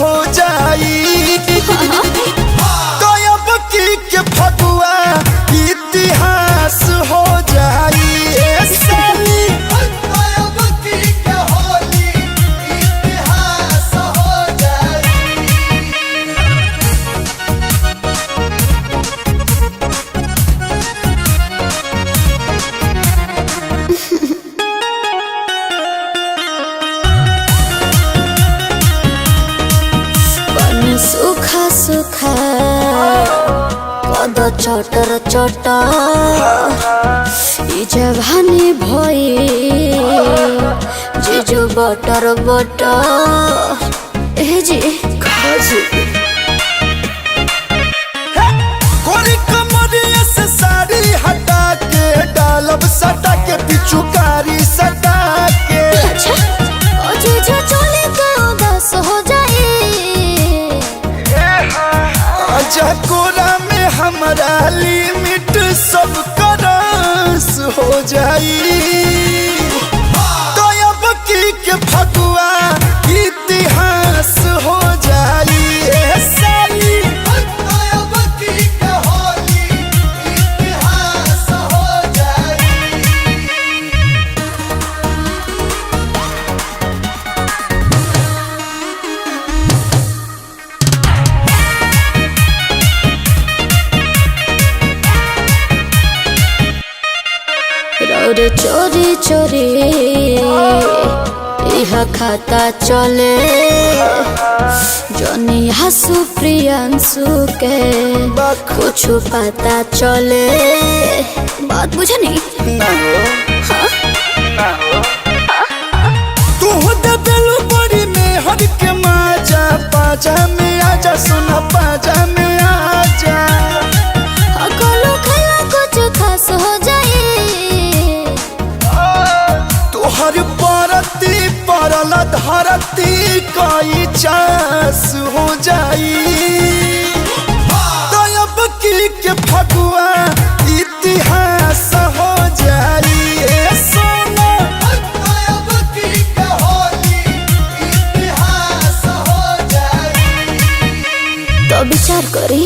हो जाई। तो अब की के फगुआ इतिहास हो जाई। सुखा सुखा कद चटर चटर जवानी भई जीजू बटर बटर ए जी खाजी कोरी कमरिया से साड़ी हटा के डालब सटा के पिचुकारी सटा के। अच्छा ओ जीजू चले का उदास हो जाए। कोरा में हमारा लिमिट सब करस हो जाई। तो अब की के फगुआ इतिहास हो जाई। रे चोरी चोरी यह खाता चले जनी हसु प्रियांशु के कुछ पता चले। बात बुझे नहीं ना हो हाँ? ना हो तू दबेलू बड़ी में हर के माजा पाजा में आजा सोना पाजा में आजा। अकलो खला कुछ खास हो जाए। हर परती परल धरती कई चास हो जाई। तो अब की के फगुआ इतिहास हो जाई। सोना अब की के होली इतिहास हो जाई। तो विचार करी।